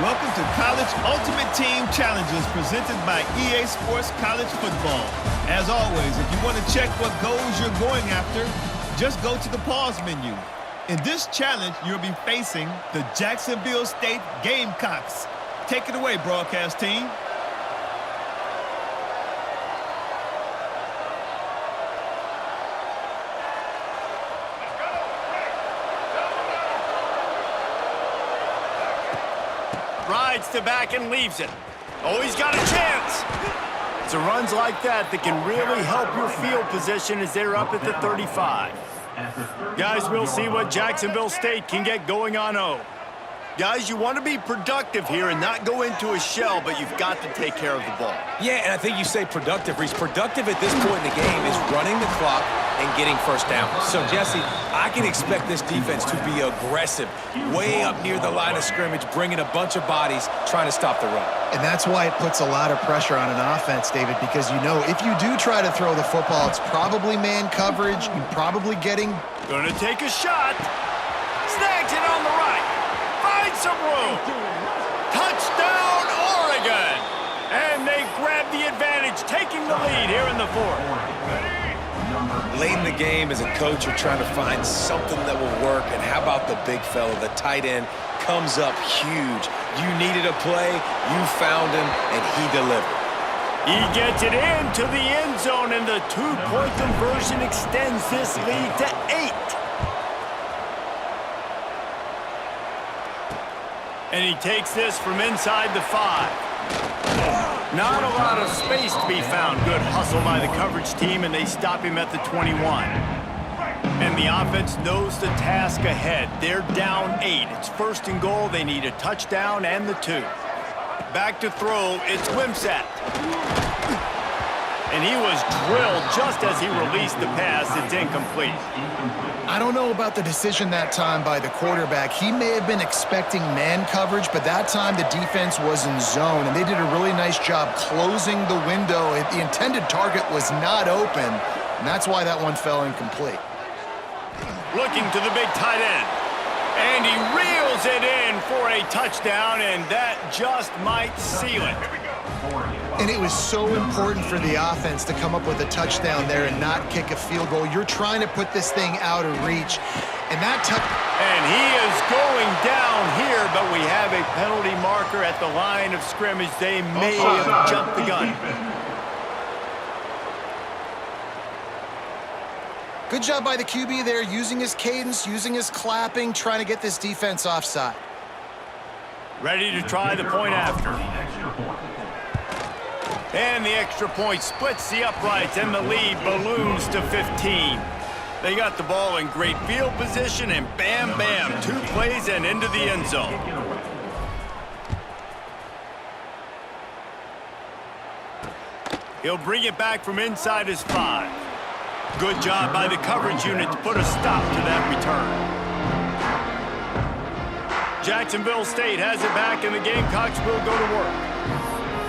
Welcome to College Ultimate Team Challenges presented by EA Sports College Football. As always, if you want to check what goals you're going after, just go to the pause menu. In this challenge, you'll be facing the Jacksonville State Gamecocks. Take it away, broadcast team. Rides to back and leaves it. Oh, he's got a chance. It's runs like that that can really help your field position as they're up at the 35. Guys, we'll see what Jacksonville State can get going on O. Guys, you want to be productive here and not go into a shell, but you've got to take care of the ball. Yeah, and I think you say productive, Reese. Productive at this point in the game is running the clock and getting first down. So, Jesse, I can expect this defense to be aggressive, way up near the line of scrimmage, bringing a bunch of bodies, trying to stop the run. And that's why it puts a lot of pressure on an offense, David, because you know if you do try to throw the football, it's probably man coverage. You're probably getting... Gonna take a shot. Snags it on the right. Finds some room. Touchdown, Oregon. And they grab the advantage, taking the lead here in the fourth. Late in the game, as a coach, you're trying to find something that will work. And how about the big fella, the tight end, comes up huge. You needed a play, you found him, and he delivered. He gets it into the end zone, and the two-point conversion extends this lead to 8. And he takes this from inside the 5. Not a lot of space to be found. Good hustle by the coverage team, and they stop him at the 21. And the offense knows the task ahead. They're down 8. It's first and goal. They need a touchdown and the 2. Back to throw. It's Wimsatt. And he was drilled just as he released the pass. It's incomplete. I don't know about the decision that time by the quarterback. He may have been expecting man coverage, but that time the defense was in zone, and they did a really nice job closing the window. The intended target was not open, and that's why that one fell incomplete. Looking to the big tight end. And he reels it in for a touchdown, and that just might seal it. And it was so important for the offense to come up with a touchdown there and not kick a field goal. You're trying to put this thing out of reach. And And he is going down here, but we have a penalty marker at the line of scrimmage. They may have jumped the gun. Good job by the QB there, using his cadence, using his clapping, trying to get this defense offside. Ready to try the point after. And the extra point splits the uprights, and the lead balloons to 15. They got the ball in great field position, and bam, bam, 2 plays and into the end zone. He'll bring it back from inside his 5. Good job by the coverage unit to put a stop to that return. Jacksonville State has it back, and the Gamecocks will go to work.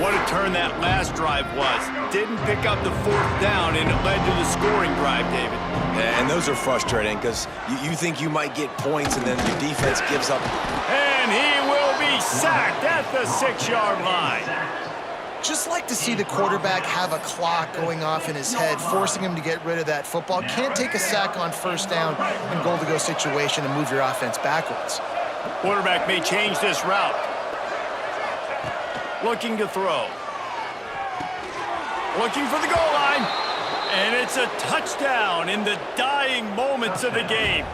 What a turn that last drive was. Didn't pick up the 4th down, and it led to the scoring drive, David. And those are frustrating because you think you might get points, and then your defense gives up. And he will be sacked at the 6-yard line. Just like to see the quarterback have a clock going off in his head, forcing him to get rid of that football. Can't take a sack on first down in goal-to-go situation and move your offense backwards. Quarterback may change this route. Looking to throw. Looking for the goal line. And it's a touchdown in the dying moments of the game.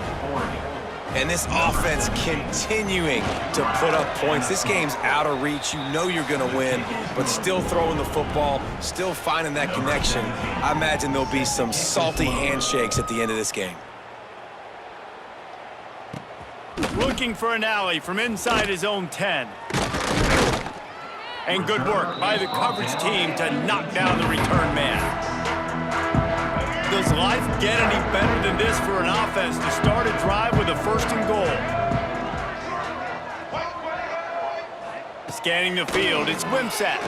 And this offense continuing to put up points. This game's out of reach. You know you're going to win, but still throwing the football, still finding that connection. I imagine there'll be some salty handshakes at the end of this game. Looking for an alley from inside his own 10. And good work by the coverage team to knock down the return man. Does life get any better than this for an offense to start a drive with a 1st and goal? Scanning the field, it's Wimsatt.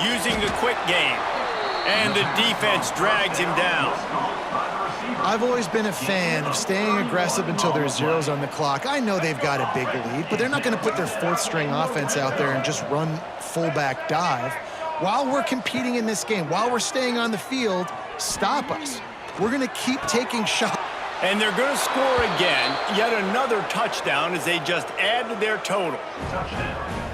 Using the quick game. And the defense drags him down. I've always been a fan of staying aggressive until there's zeros on the clock. I know they've got a big lead, but they're not going to put their fourth-string offense out there and just run fullback dive. While we're competing in this game, while we're staying on the field, stop us. We're going to keep taking shots. And they're going to score again, yet another touchdown as they just add to their total.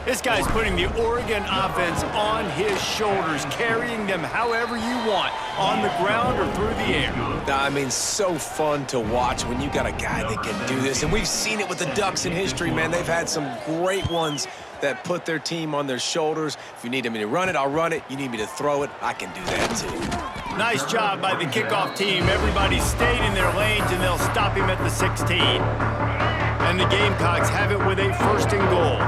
This guy's putting the Oregon offense on his shoulders, carrying them however you want, on the ground or through the air. I mean, so fun to watch when you got a guy that can do this. And we've seen it with the Ducks in history, man. They've had some great ones that put their team on their shoulders. If you need me to run it, I'll run it. You need me to throw it, I can do that too. Nice job by the kickoff team. Everybody stayed in their lanes, and they'll stop him at the 16. And the Gamecocks have it with a 1st and goal.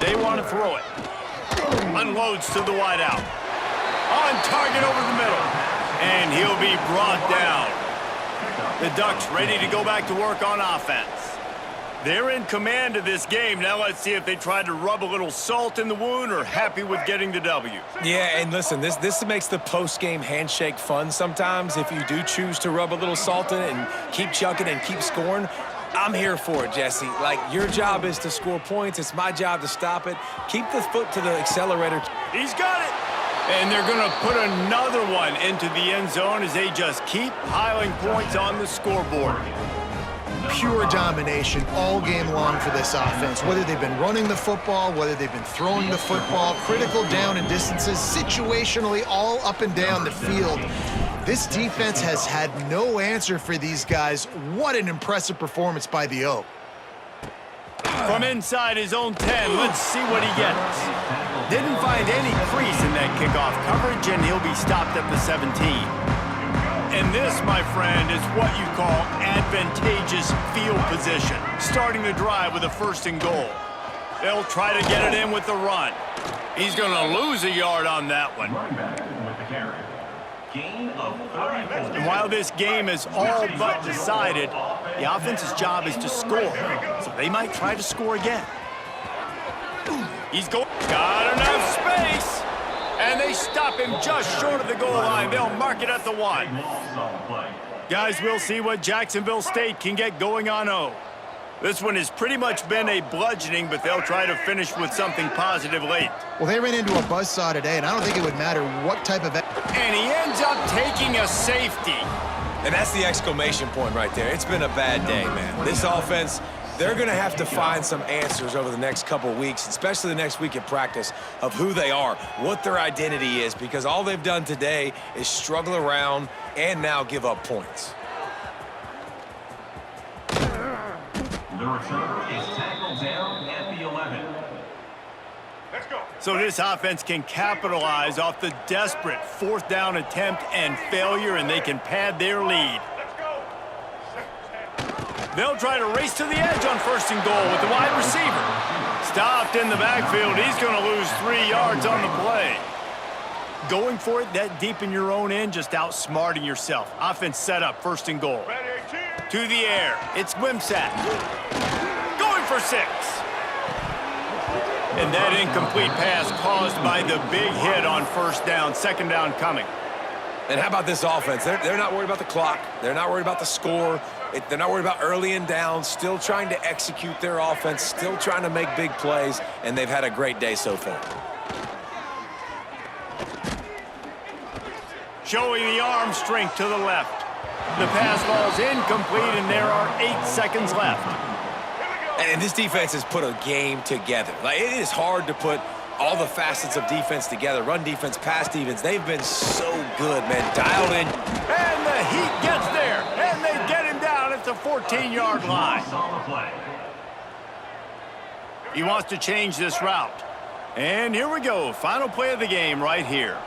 They want to throw it. Unloads to the wideout. On target over the middle. And he'll be brought down. The Ducks ready to go back to work on offense. They're in command of this game. Now let's see if they try to rub a little salt in the wound or happy with getting the W. Yeah, and listen, this makes the post-game handshake fun sometimes. If you do choose to rub a little salt in it and keep chucking and keep scoring, I'm here for it, Jesse. Like, your job is to score points. It's my job to stop it. Keep the foot to the accelerator. He's got it. And they're going to put another one into the end zone as they just keep piling points on the scoreboard. Pure domination all game long for this offense. Whether they've been running the football, whether they've been throwing the football, critical down and distances, situationally all up and down the field. This defense has had no answer for these guys. What an impressive performance by the O. From inside his own 10, let's see what he gets. Didn't find any crease in that kickoff coverage, and he'll be stopped at the 17. And this, my friend, is what you call advantageous field position. Starting the drive with a 1st and goal. They'll try to get it in with the run. He's going to lose a yard on that one. And while this game is all but decided, the offense's job is to score. So they might try to score again. He's got enough space. And they stop him just short of the goal line. They'll mark it at the 1. Guys, we'll see what Jacksonville State can get going on O. This one has pretty much been a bludgeoning, but they'll try to finish with something positive late. Well, they ran into a buzzsaw today, and I don't think it would matter what type of... And he ends up taking a safety. And that's the exclamation point right there. It's been a bad day, man. This offense, they're going to have to find some answers over the next couple weeks, especially the next week at practice, of who they are, what their identity is, because all they've done today is struggle around and now give up points. The returner is tackled down at the 11. Let's go. So this offense can capitalize off the desperate 4th down attempt and failure, and they can pad their lead. Let's go. They'll try to race to the edge on 1st and goal with the wide receiver. Stopped in the backfield. He's going to lose 3 yards on the play. Going for it that deep in your own end, just outsmarting yourself. Offense set up, 1st and goal. To the air. It's Wimsatt. Going for 6. And that incomplete pass caused by the big hit on 1st down. 2nd down coming. And how about this offense? They're not worried about the clock. They're not worried about the score. They're not worried about early and down. Still trying to execute their offense. Still trying to make big plays. And they've had a great day so far. Showing the arm strength to the left. The pass falls incomplete, and there are 8 seconds left. And this defense has put a game together. Like, it is hard to put all the facets of defense together. Run defense, pass defense. They've been so good, man. Dialed in. And the heat gets there. And they get him down at the 14-yard line. He wants to change this route. And here we go. Final play of the game right here.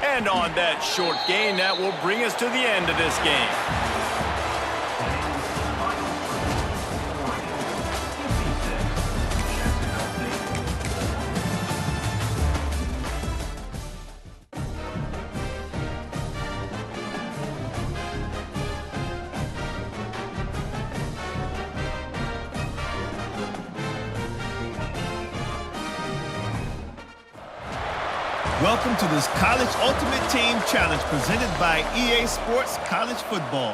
And on that short gain, that will bring us to the end of this game. Welcome to this College Ultimate Team Challenge presented by EA Sports College Football.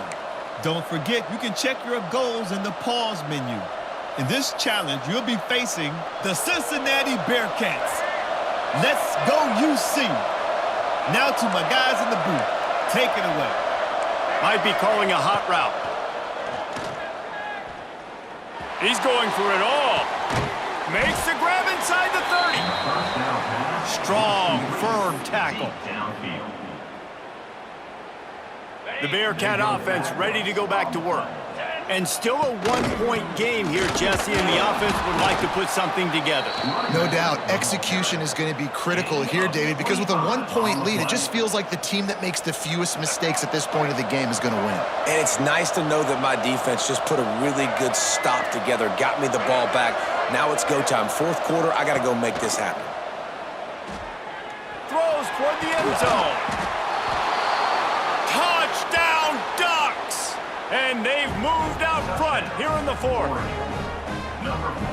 Don't forget, you can check your goals in the pause menu. In this challenge, you'll be facing the Cincinnati Bearcats. Let's go UC. Now to my guys in the booth. Take it away. Might be calling a hot route. He's going for it all. Makes the grab inside the 30. Strong, firm tackle. The Bearcat offense ready to go back to work. And still a one-point game here, Jesse, and the offense would like to put something together. No doubt, execution is going to be critical here, David, because with a one-point lead, it just feels like the team that makes the fewest mistakes at this point of the game is going to win. And it's nice to know that my defense just put a really good stop together, got me the ball back. Now it's go time. Fourth quarter, I got to go make this happen. Throws toward the end zone. Touchdown, Ducks! And they've moved out front here in the fourth.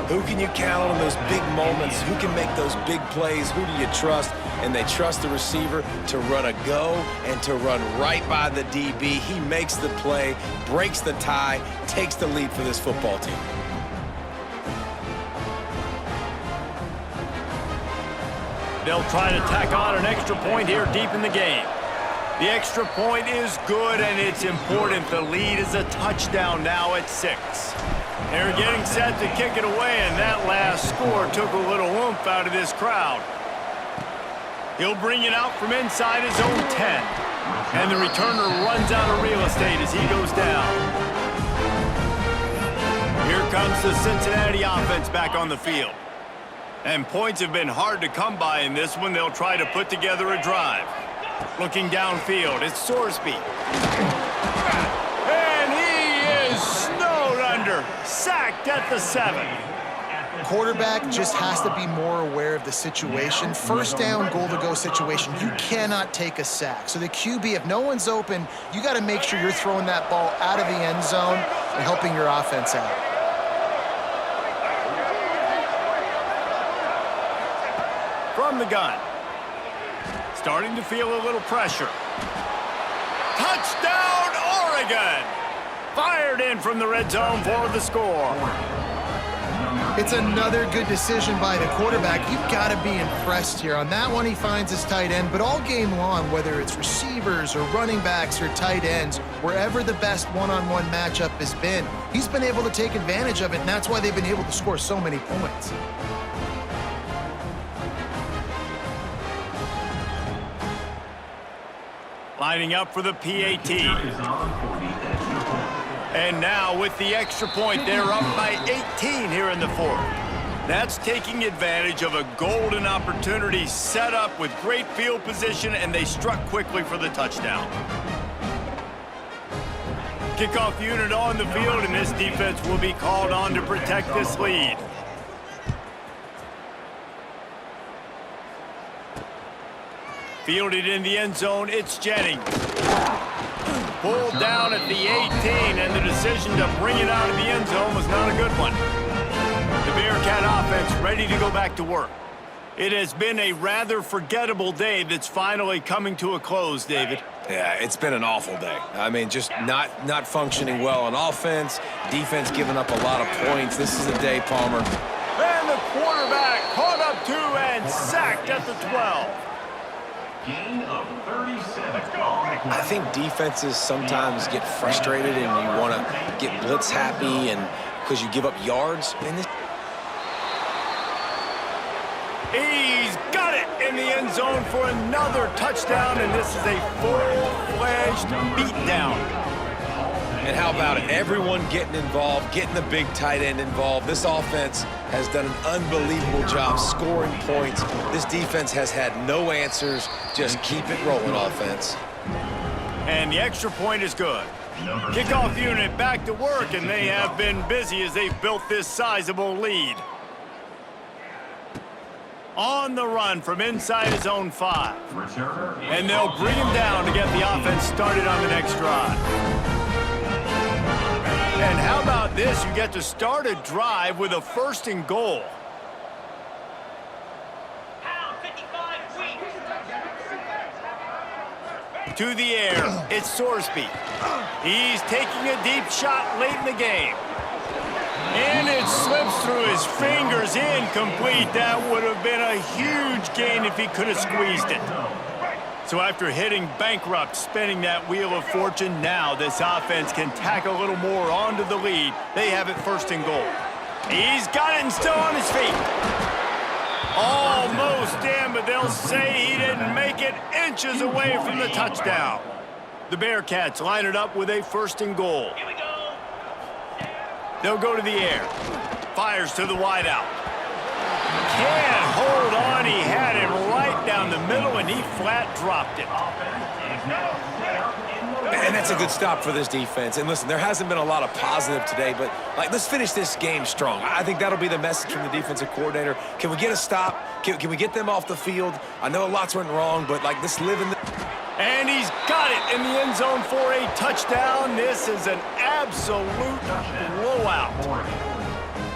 Who can you count on those big moments? Who can make those big plays? Who do you trust? And they trust the receiver to run a go and to run right by the DB. He makes the play, breaks the tie, takes the lead for this football team. They'll try to tack on an extra point here deep in the game. The extra point is good, and it's important. The lead is a touchdown now at 6. They're getting set to kick it away, and that last score took a little oomph out of this crowd. He'll bring it out from inside his own 10. And the returner runs out of real estate as he goes down. Here comes the Cincinnati offense back on the field. And points have been hard to come by in this one. They'll try to put together a drive. Looking downfield, it's Sorsby. And he is snowed under, sacked at the 7. Quarterback just has to be more aware of the situation. First down, goal-to-go situation. You cannot take a sack. So the QB, if no one's open, you got to make sure you're throwing that ball out of the end zone and helping your offense out. From the gun. Starting to feel a little pressure. Touchdown, Oregon! Fired in from the red zone for the score. It's another good decision by the quarterback. You've got to be impressed here. On that one, he finds his tight end, but all game long, whether it's receivers or running backs or tight ends, wherever the best one-on-one matchup has been, he's been able to take advantage of it, and that's why they've been able to score so many points. Lining up for the PAT. And now with the extra point, they're up by 18 here in the fourth. That's taking advantage of a golden opportunity set up with great field position, and they struck quickly for the touchdown. Kickoff unit on the field, and this defense will be called on to protect this lead. Fielded in the end zone, it's Jennings. Pulled down at the 18, and the decision to bring it out of the end zone was not a good one. The Bearcat offense ready to go back to work. It has been a rather forgettable day that's finally coming to a close, David. Yeah, it's been an awful day. I mean, just not functioning well on offense, defense giving up a lot of points. This is the day, Palmer. And the quarterback caught up 2 and sacked at the 12. Gain of 37. I think defenses sometimes get frustrated and you want to get blitz happy and because you give up yards. And this... He's got it in the end zone for another touchdown, and this is a full-fledged beatdown. And how about it? Everyone getting involved, getting the big tight end involved. This offense has done an unbelievable job scoring points. This defense has had no answers. Just keep it rolling, offense. And the extra point is good. Kickoff unit back to work, and they have been busy as they've built this sizable lead. On the run from inside his own 5. And they'll bring him down to get the offense started on the next drive. And how about this? You get to start a drive with a 1st and goal. To the air, it's Sorsby. He's taking a deep shot late in the game. And it slips through his fingers, incomplete. That would have been a huge gain if he could have squeezed it. So after hitting bankrupt, spinning that wheel of fortune, now this offense can tack a little more onto the lead. They have it first and goal. He's got it and still on his feet. Almost in, but they'll say he didn't make it, inches away from the touchdown. The Bearcats line it up with a first and goal. Here we go. They'll go to the air. Fires to the wideout. Can't hold on. He had it right down the middle, and he flat dropped it. And that's a good stop for this defense. And listen, there hasn't been a lot of positive today, but let's finish this game strong. I think that'll be the message from the defensive coordinator. Can we get a stop? Can we get them off the field? I know lots went wrong, but let's live in the... And he's got it in the end zone for a touchdown. This is an absolute blowout.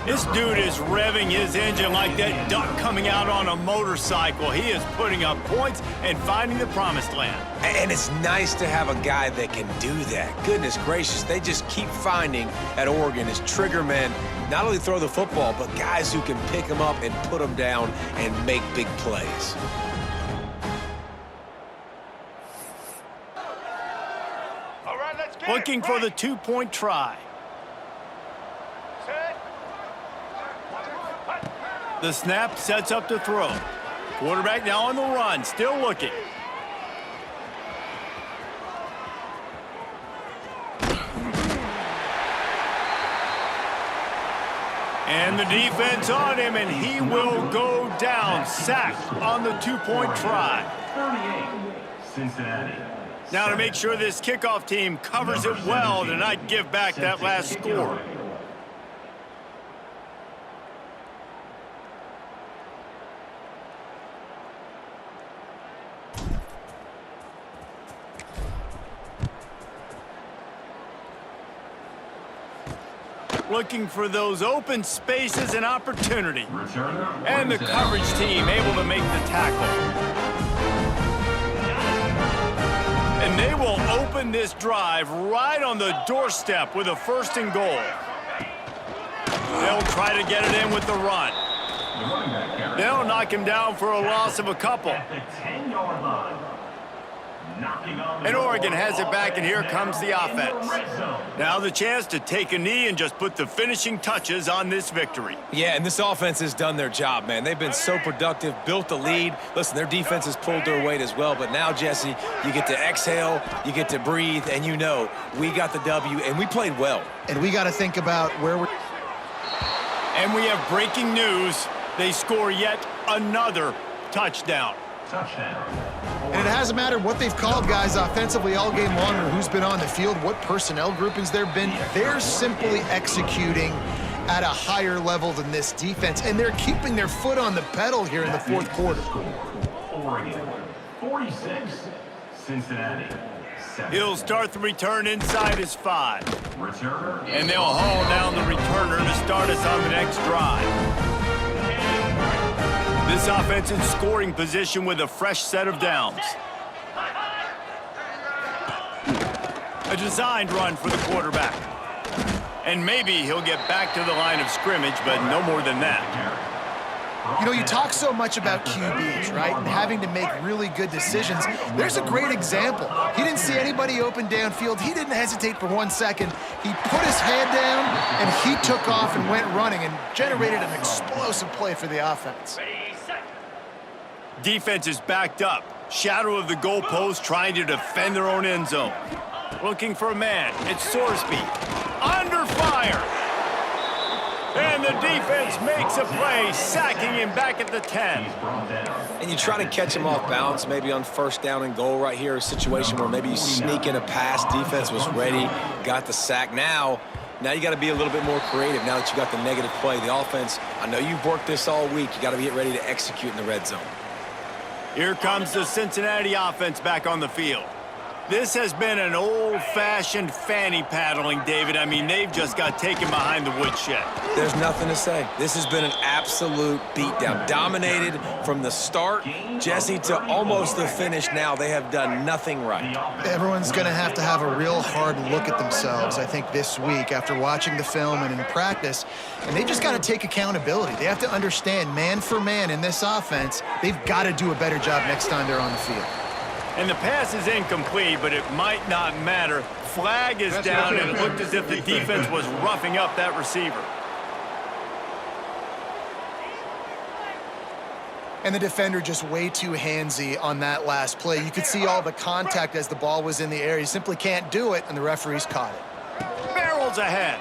This dude is revving his engine like that duck coming out on a motorcycle. He is putting up points and finding the promised land. And it's nice to have a guy that can do that. Goodness gracious, they just keep finding at Oregon as trigger men, not only throw the football, but guys who can pick them up and put them down and make big plays. Looking for the two-point try. The snap sets up to throw. Quarterback now on the run, still looking. And the defense on him, and he will go down, sacked on the two-point try. 38, Cincinnati. Now to make sure this kickoff team covers it well to not give back that last score. Looking for those open spaces and opportunity. And the coverage team able to make the tackle. And they will open this drive right on the doorstep with a first and goal. They'll try to get it in with the run. They'll knock him down for a loss of a couple. At the 10-yard line. And Oregon has it back, and here comes the offense. Now the chance to take a knee and just put the finishing touches on this victory. Yeah, and this offense has done their job, man. They've been so productive, built the lead. Listen, their defense has pulled their weight as well, but now, Jesse, you get to exhale, you get to breathe, and you know we got the W, and we played well. And we got to think about where we're... And we have breaking news. They score yet another touchdown. And it hasn't mattered what they've called guys offensively all game long or who's been on the field, what personnel groupings there have been. They're simply executing at a higher level than this defense, and they're keeping their foot on the pedal here in the fourth quarter. Oregon, 46, Cincinnati. 7. He'll start the return inside his 5. Returner. And they'll haul down the returner to start us on the next drive. This offense in scoring position with a fresh set of downs. A designed run for the quarterback. And maybe he'll get back to the line of scrimmage, but no more than that. You know, you talk so much about QBs, right, and having to make really good decisions. There's a great example. He didn't see anybody open downfield. He didn't hesitate for 1 second. He put his head down, and he took off and went running and generated an explosive play for the offense. Defense is backed up. Shadow of the goalpost trying to defend their own end zone. Looking for a man. It's Sorsby. Under fire. And the defense makes a play, sacking him back at the 10. And you try to catch him off balance, maybe on first down and goal right here, a situation where maybe you sneak in a pass, defense was ready, got the sack. Now you got to be a little bit more creative now that you got the negative play. The offense, I know you've worked this all week. You got to get ready to execute in the red zone. Here comes the Cincinnati offense back on the field. This has been an old-fashioned fanny paddling, David. I mean, they've just got taken behind the woodshed. There's nothing to say. This has been an absolute beatdown. Dominated from the start, Jesse, to almost the finish now. They have done nothing right. Everyone's going to have a real hard look at themselves, I think, this week after watching the film and in practice. And they just got to take accountability. They have to understand, man for man in this offense, they've got to do a better job next time they're on the field. And the pass is incomplete, but it might not matter. Flag is down, and it looked as if the defense was roughing up that receiver. And the defender just way too handsy on that last play. You could see all the contact as the ball was in the air. He simply can't do it, and the referees caught it. Barrels ahead.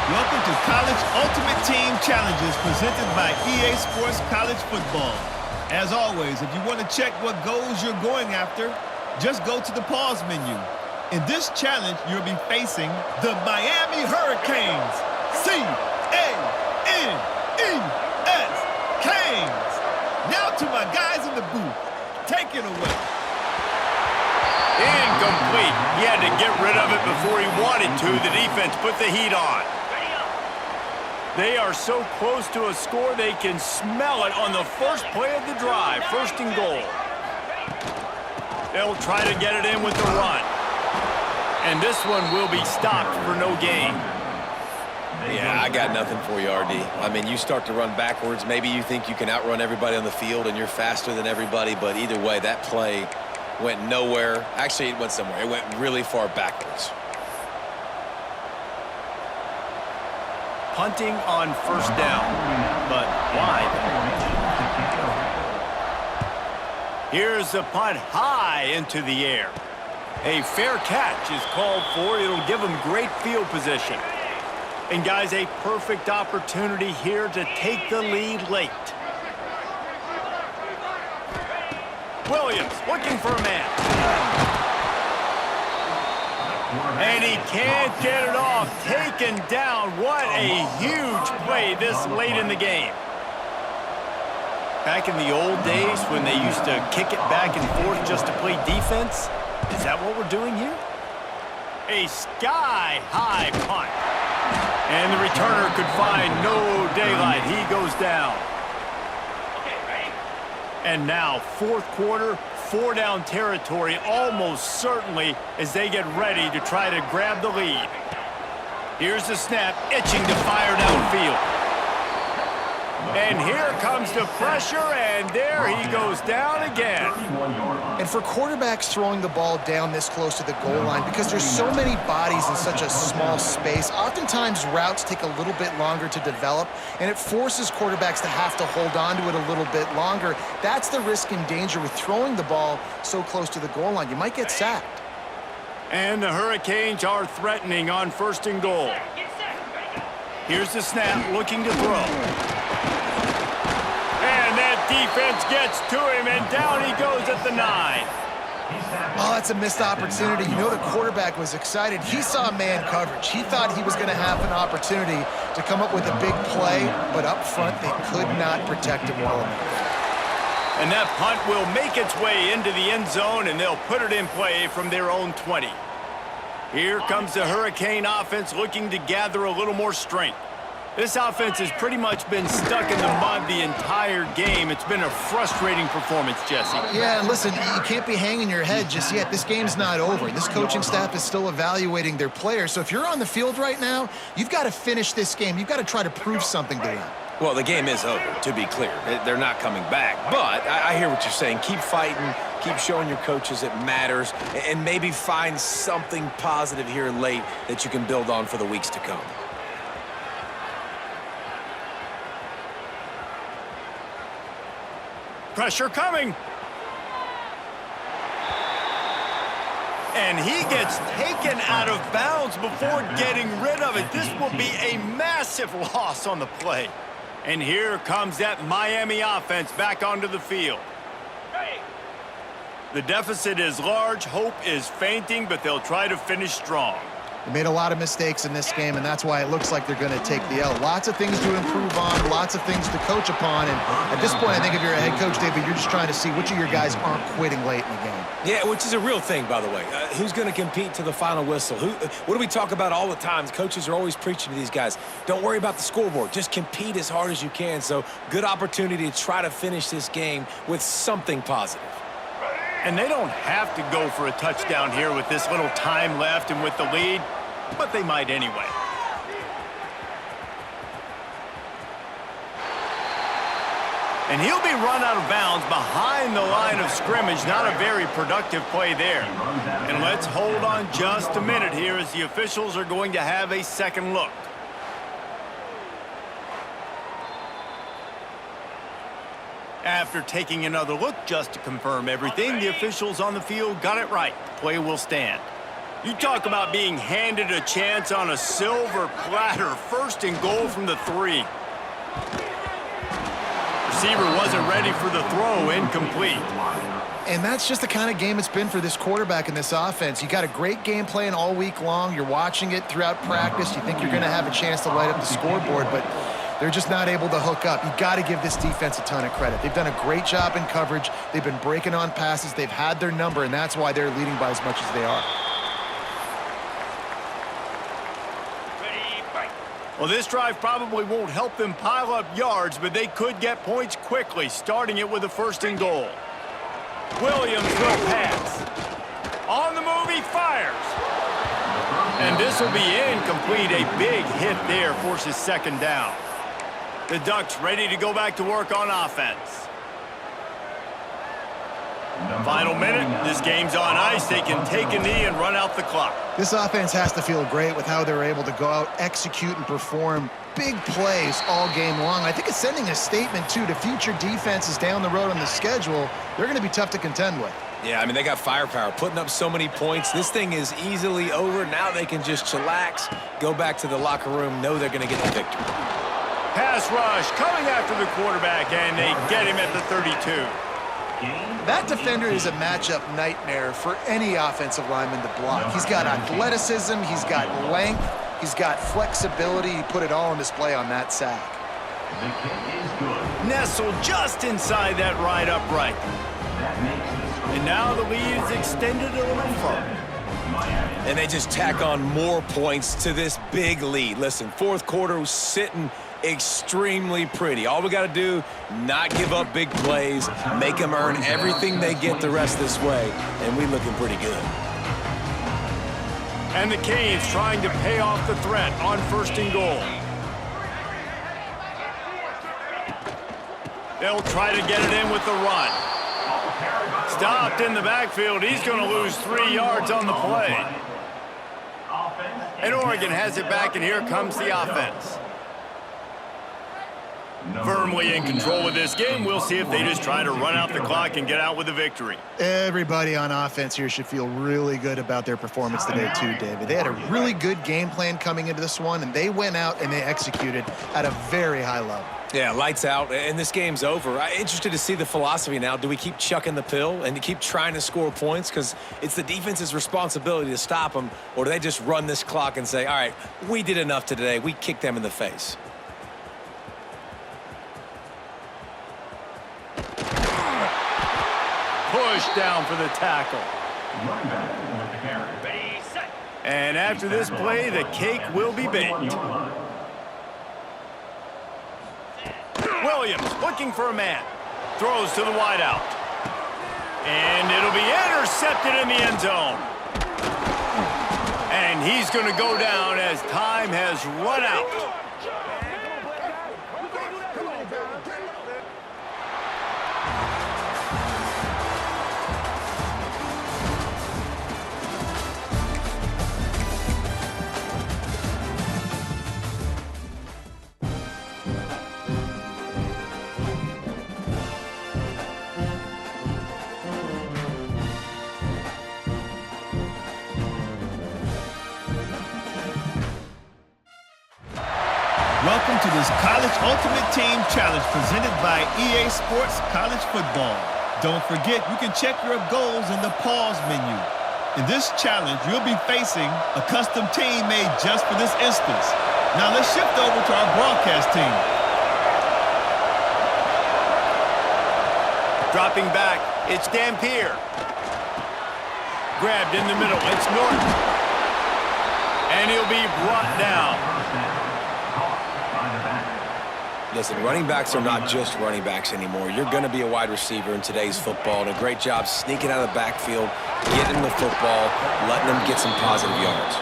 Welcome to College Ultimate Team Challenges presented by EA Sports College Football. As always, if you want to check what goals you're going after, just go to the pause menu. In this challenge, you'll be facing the Miami Hurricanes. C-A-N-E-S, Canes. Now to my guys in the booth. Take it away. Incomplete. He had to get rid of it before he wanted to. The defense put the heat on. They are so close to a score, they can smell it on the first play of the drive. First and goal. They'll try to get it in with the run. And this one will be stopped for no gain. Yeah, I got nothing for you, RD. I mean, you start to run backwards. Maybe you think you can outrun everybody on the field and you're faster than everybody, but either way, that play went nowhere. Actually, it went somewhere. It went really far backwards. Punting on first down, but why? Here's the punt high into the air. A fair catch is called for. It'll give them great field position. And guys, a perfect opportunity here to take the lead late. Williams looking for a man. And he can't get it off. Taken down. What a huge play this late in the game. Back in the old days when they used to kick it back and forth just to play defense, is that what we're doing here? A sky-high punt. And the returner could find no daylight. He goes down. And now, fourth quarter, 4-down territory almost certainly as they get ready to try to grab the lead. Here's the snap, itching to fire downfield. And here comes the pressure, and there he goes down again. And for quarterbacks throwing the ball down this close to the goal line, because there's so many bodies in such a small space, oftentimes routes take a little bit longer to develop, and it forces quarterbacks to have to hold on to it a little bit longer. That's the risk and danger with throwing the ball so close to the goal line. You might get sacked. And the Hurricanes are threatening on first and goal. Here's the snap, looking to throw. And that defense gets to him, and down he goes at the 9. Oh, that's a missed opportunity. You know the quarterback was excited. He saw man coverage. He thought he was going to have an opportunity to come up with a big play, but up front they could not protect him well enough. And that punt will make its way into the end zone, and they'll put it in play from their own 20. Here comes the Hurricane offense looking to gather a little more strength. This offense has pretty much been stuck in the mud the entire game. It's been a frustrating performance, Jesse. Yeah, and listen, you can't be hanging your head just yet. This game's not over. This coaching staff is still evaluating their players. So if you're on the field right now, you've got to finish this game. You've got to try to prove something to them. Well, the game is over, to be clear. They're not coming back. But I hear what you're saying. Keep fighting. Keep showing your coaches it matters. And maybe find something positive here late that you can build on for the weeks to come. Pressure coming. And he gets taken out of bounds before getting rid of it. This will be a massive loss on the play. And here comes that Miami offense back onto the field. The deficit is large. Hope is fainting, but they'll try to finish strong. They made a lot of mistakes in this game, and that's why it looks like they're going to take the L. Lots of things to improve on, lots of things to coach upon, and at this point, I think if you're a head coach, David, you're just trying to see which of your guys aren't quitting late in the game. Yeah, which is a real thing, by the way. Who's going to compete to the final whistle? What do we talk about all the time? Coaches are always preaching to these guys. Don't worry about the scoreboard. Just compete as hard as you can. So, good opportunity to try to finish this game with something positive. And they don't have to go for a touchdown here with this little time left and with the lead, but they might anyway. And he'll be run out of bounds behind the line of scrimmage. Not a very productive play there. And let's hold on just a minute here as the officials are going to have a second look. After taking another look just to confirm everything, the officials on the field got it right. Play will stand. You talk about being handed a chance on a silver platter. 1st and goal from the 3. Receiver wasn't ready for the throw, incomplete. And that's just the kind of game it's been for this quarterback in this offense. You got a great game plan all week long. You're watching it throughout practice. You think you're going to have a chance to light up the scoreboard, but they're just not able to hook up. You got to give this defense a ton of credit. They've done a great job in coverage. They've been breaking on passes. They've had their number, and that's why they're leading by as much as they are. Well, this drive probably won't help them pile up yards, but they could get points quickly, starting it with a 1st and goal. Williams will pass. On the move, he fires. And this will be incomplete. A big hit there forces 2nd down. The Ducks ready to go back to work on offense. Final minute. This game's on ice. They can take a knee and run out the clock. This offense has to feel great with how they're able to go out, execute, and perform big plays all game long. I think it's sending a statement, too, to future defenses down the road on the schedule. They're going to be tough to contend with. Yeah, I mean, they got firepower, putting up so many points. This thing is easily over. Now they can just chillax, go back to the locker room, know they're going to get the victory. Pass rush coming after the quarterback, and they get him at the 32. That defender is a matchup nightmare for any offensive lineman to block. He's got athleticism, he's got length, he's got flexibility. He put it all on display on that sack. Nestled just inside that right upright. And now the lead is extended a little further. And they just tack on more points to this big lead. Listen, 4th quarter was sitting extremely pretty. All we got to do, not give up big plays, make them earn everything they get the rest this way, and we looking pretty good. And the Canes trying to pay off the threat on 1st and goal. They'll try to get it in with the run. Stopped in the backfield. He's going to lose 3 yards on the play. And Oregon has it back, and here comes the offense. Firmly in control of this game. We'll see if they just try to run out the clock and get out with a victory. Everybody on offense here should feel really good about their performance today too, David. They had a really good game plan coming into this one, and they went out and they executed at a very high level. Yeah, lights out, and this game's over. I'm interested to see the philosophy now. Do we keep chucking the pill and keep trying to score points because it's the defense's responsibility to stop them, or do they just run this clock and say, all right, we did enough today. We kicked them in the face. Push down for the tackle. And after this play, the cake will be baked. Williams looking for a man. Throws to the wideout. And it'll be intercepted in the end zone. And he's going to go down as time has run out. is College Ultimate Team Challenge presented by EA Sports College Football. Don't forget, you can check your goals in the pause menu. In this challenge, you'll be facing a custom team made just for this instance. Now let's shift over to our broadcast team. Dropping back, it's Dampier. Grabbed in the middle, it's Norton. And he'll be brought down. Listen, running backs are not just running backs anymore. You're going to be a wide receiver in today's football, and a great job sneaking out of the backfield, getting the football, letting them get some positive yards.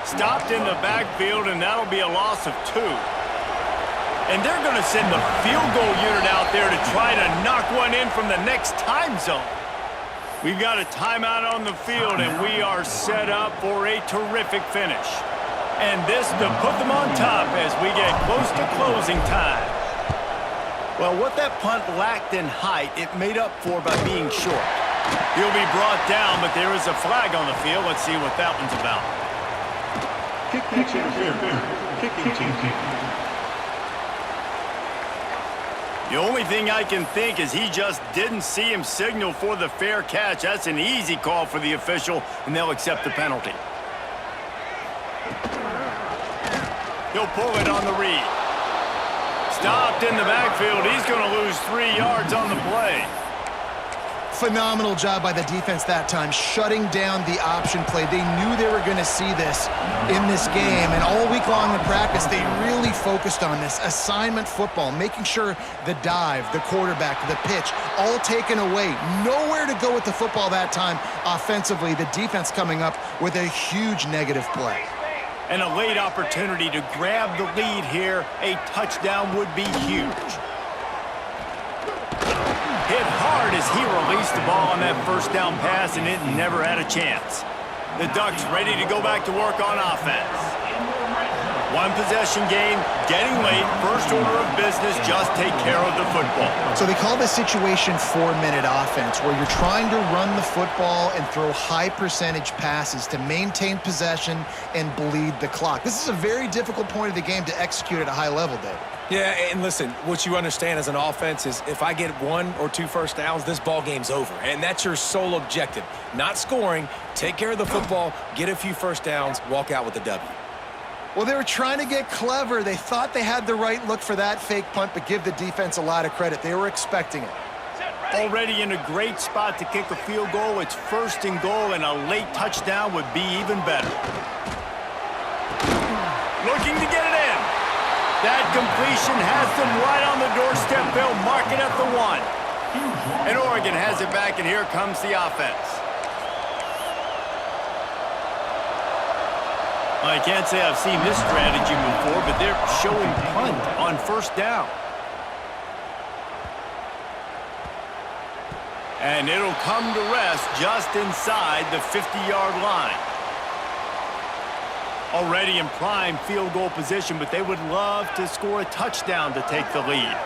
Stopped in the backfield, and that'll be a loss of 2. And they're going to send the field goal unit out there to try to knock one in from the next time zone. We've got a timeout on the field, and we are set up for a terrific finish. And this to put them on top as we get close to closing time. Well, what that punt lacked in height, it made up for by being short. He'll be brought down, but there is a flag on the field. Let's see what that one's about. Kicking team. The only thing I can think is he just didn't see him signal for the fair catch. That's an easy call for the official, and they'll accept the penalty. He'll pull it on the read. Stopped in the backfield. He's going to lose 3 yards on the play. Phenomenal job by the defense that time, shutting down the option play. They knew they were going to see this in this game, and all week long in practice, they really focused on this assignment football, making sure the dive, the quarterback, the pitch, all taken away. Nowhere to go with the football that time offensively. The defense coming up with a huge negative play. And a late opportunity to grab the lead here. A touchdown would be huge. Hit hard as he released the ball on that first down pass, and it never had a chance. The Ducks ready to go back to work on offense. One possession game, getting late, first order of business, just take care of the football. So they call this situation 4-minute offense, where you're trying to run the football and throw high percentage passes to maintain possession and bleed the clock. This is a very difficult point of the game to execute at a high level, Dave. Yeah, and listen, what you understand as an offense is if I get 1 or 2 first downs, this ball game's over. And that's your sole objective. Not scoring, take care of the football, get a few first downs, walk out with the W. Well, they were trying to get clever. They thought they had the right look for that fake punt, but give the defense a lot of credit. They were expecting it. Already in a great spot to kick a field goal. It's 1st and goal, and a late touchdown would be even better. Looking to get it in. That completion has them right on the doorstep. They'll mark it at the 1. And Oregon has it back, and here comes the offense. I can't say I've seen this strategy before, but they're showing punt on 1st down. And it'll come to rest just inside the 50-yard line. Already in prime field goal position, but they would love to score a touchdown to take the lead.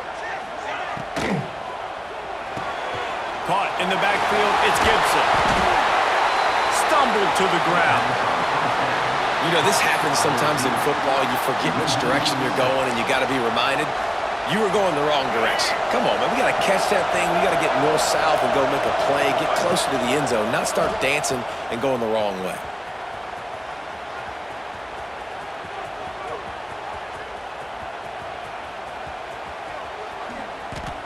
Caught in the backfield, it's Gibson. Stumbled to the ground. You know, this happens sometimes in football. You forget which direction you're going, and you got to be reminded you were going the wrong direction. Come on, man. We got to catch that thing. We got to get north-south and go make a play, get closer to the end zone, not start dancing and going the wrong way.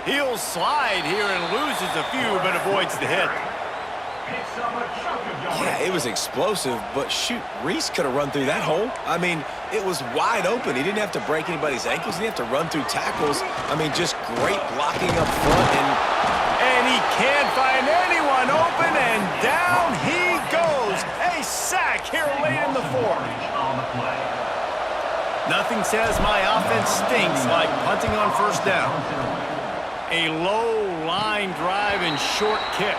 He'll slide here and loses a few, but avoids the hit. Yeah, it was explosive, but shoot, Reese could have run through that hole. I mean, it was wide open. He didn't have to break anybody's ankles. He didn't have to run through tackles. I mean, just great blocking up front. And he can't find anyone open, and down he goes. A sack here late in the 4th. Nothing says my offense stinks like punting on 1st down. A low line drive and short kick.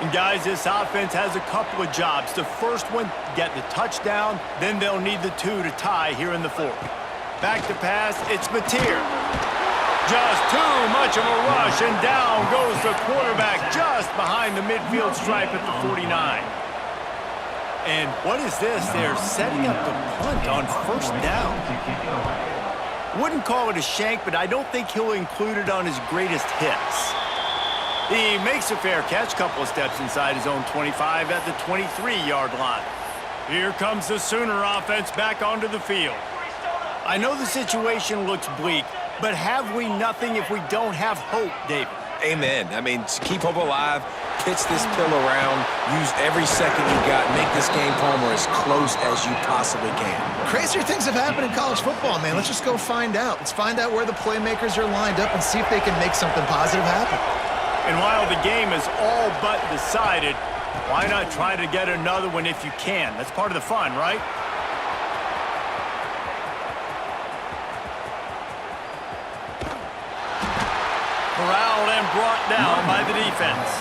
And guys, this offense has a couple of jobs. The first one, get the touchdown, then they'll need the 2 to tie here in the 4th. Back to pass, it's Mateer. Just too much of a rush, and down goes the quarterback just behind the midfield stripe at the 49. And what is this? They're setting up the punt on first down. Wouldn't call it a shank, but I don't think he'll include it on his greatest hits. He makes a fair catch, couple of steps inside his own 25 at the 23-yard line. Here comes the Sooner offense back onto the field. I know the situation looks bleak, but have we nothing if we don't have hope, David? Amen. I mean, keep hope alive, pitch this pill around, use every second you got, make this game, Palmer, as close as you possibly can. Crazier things have happened in college football, man. Let's just go find out. Let's find out where the playmakers are lined up and see if they can make something positive happen. And while the game is all but decided, why not try to get another one if you can? That's part of the fun, right? Corralled and brought down by the defense.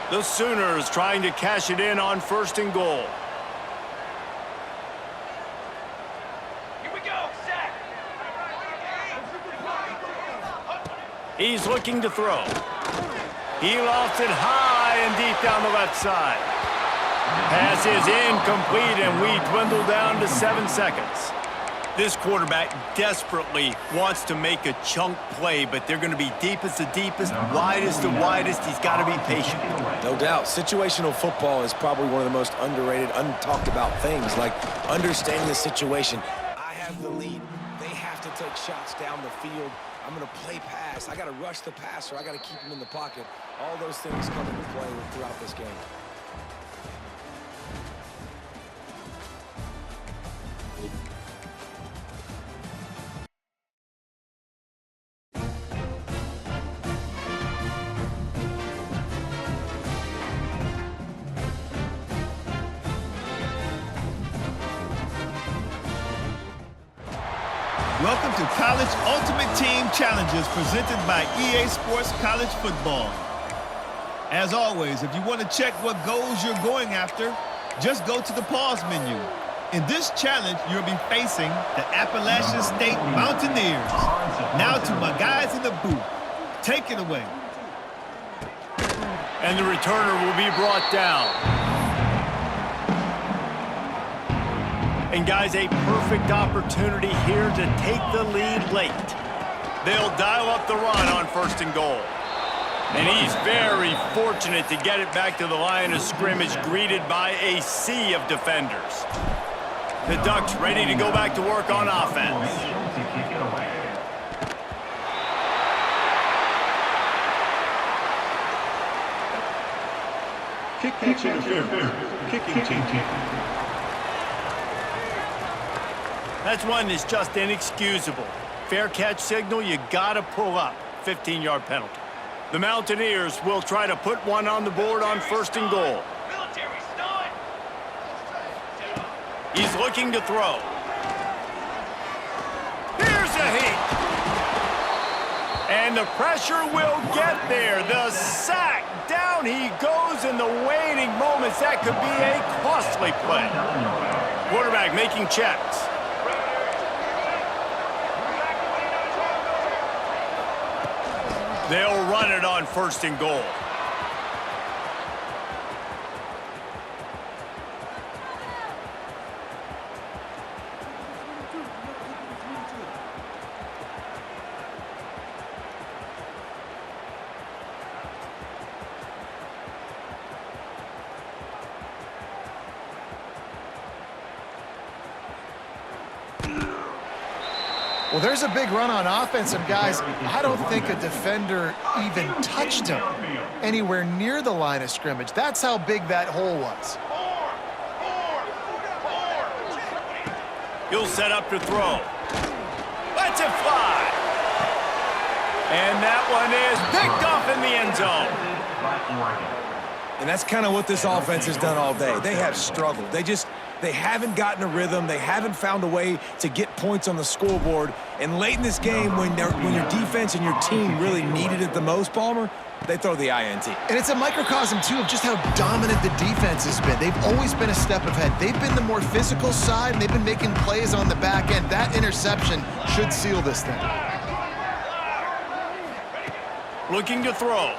The Sooners trying to cash it in on first and goal. Here we go, sack. He's looking to throw. He lofts it high and deep down the left side. Pass is incomplete, and we dwindle down to 7 seconds. This quarterback desperately wants to make a chunk play, but they're going to be deepest the deepest, widest the widest. He's got to be patient. No doubt. Situational football is probably one of the most underrated, untalked about things, like understanding the situation. I have the lead. They have to take shots down the field. I'm going to play pass. I got to rush the passer. I got to keep him in the pocket. All those things come into play throughout this game. Welcome to College Ultimate Team Challenges presented by EA Sports College Football. As always, if you want to check what goals you're going after, just go to the pause menu. In this challenge, you'll be facing the Appalachian State Mountaineers. Now to my guys in the booth. Take it away. And the returner will be brought down. And guys, a perfect opportunity here to take the lead late. They'll dial up the run on first and goal. And he's very fortunate to get it back to the line of scrimmage, greeted by a sea of defenders. The Ducks ready to go back to work on offense. Kick catch interference. Kicking team. That's one that's just inexcusable. Fair catch signal, you gotta pull up. 15-yard penalty. The Mountaineers will try to put one on the board on first and goal. Military stun. He's looking to throw. Here's a heat. And the pressure will get there. The sack. Down he goes in the waning moments. That could be a costly play. Quarterback making checks. They'll run it on first and goal. Well, there's a big run on offense, and guys, I don't think a defender even touched him anywhere near the line of scrimmage. That's how big that hole was. He'll set up to throw. Lets it fly. And that one is picked off in the end zone. And that's kind of what this offense has done all day. They have struggled. They haven't gotten a rhythm. They haven't found a way to get points on the scoreboard. And late in this game, when your defense and your team really needed it the most, Palmer, they throw the INT. And it's a microcosm, too, of just how dominant the defense has been. They've always been a step ahead. They've been the more physical side, and they've been making plays on the back end. That interception should seal this thing. Looking to throw.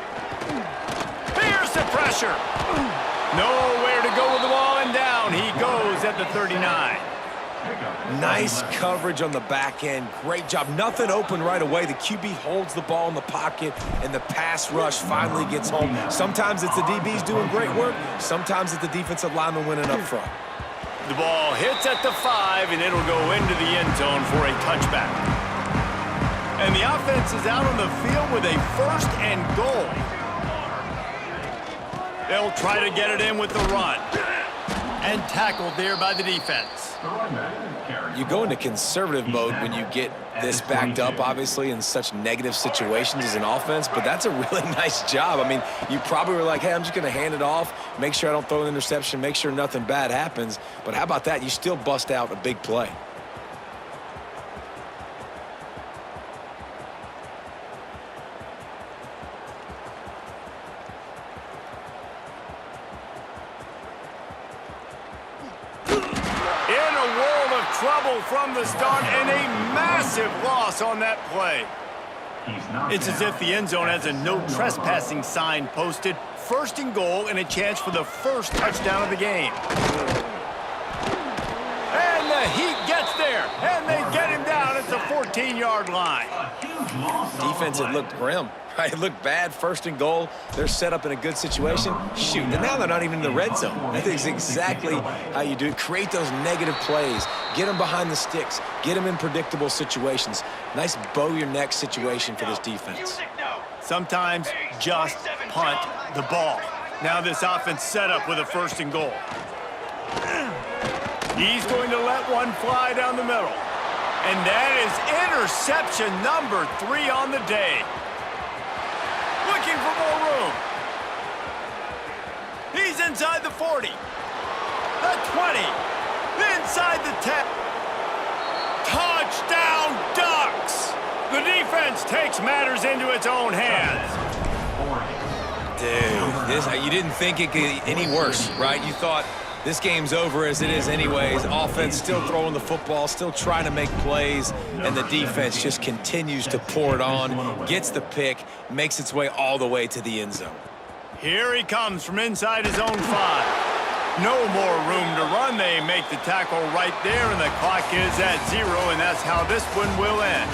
Here's the pressure. Nowhere to go with the ball, and down he goes at the 39. Nice coverage on the back end. Great job. Nothing open right away. The QB holds the ball in the pocket, and the pass rush finally gets home. Sometimes it's the DBs doing great work. Sometimes it's the defensive lineman winning up front. The ball hits at the 5, and it'll go into the end zone for a touchback. And the offense is out on the field with a 1st and goal. They'll try to get it in with the run. And tackled there by the defense. You go into conservative mode when you get this backed up, obviously, in such negative situations as an offense, but that's a really nice job. I mean, you probably were like, hey, I'm just going to hand it off, make sure I don't throw an interception, make sure nothing bad happens. But how about that? You still bust out a big play. Trouble from the start, and a massive loss on that play. It's as if the end zone has a no trespassing sign posted. 1st and goal, and a chance for the 1st touchdown of the game. And the Heat gets there, and they get him down at the 14-yard line. Defense had looked grim. It looked bad, 1st and goal. They're set up in a good situation. Shoot, and now they're not even in the red zone. That is exactly how you do it. Create those negative plays. Get them behind the sticks. Get them in predictable situations. Nice bow-your-neck situation for this defense. Sometimes just punt the ball. Now this offense set up with a 1st and goal. He's going to let one fly down the middle. And that is interception number 3 on the day. Looking for more room. He's inside the 40. The 20. Inside the 10. Touchdown Ducks! The defense takes matters into its own hands. Dude, you didn't think it could get any worse, right? You thought this game's over as it is anyways. Offense still throwing the football, still trying to make plays, and the defense just continues to pour it on, gets the pick, makes its way all the way to the end zone. Here he comes from inside his own 5. No more room to run. They make the tackle right there, and the clock is at 0, and that's how this one will end.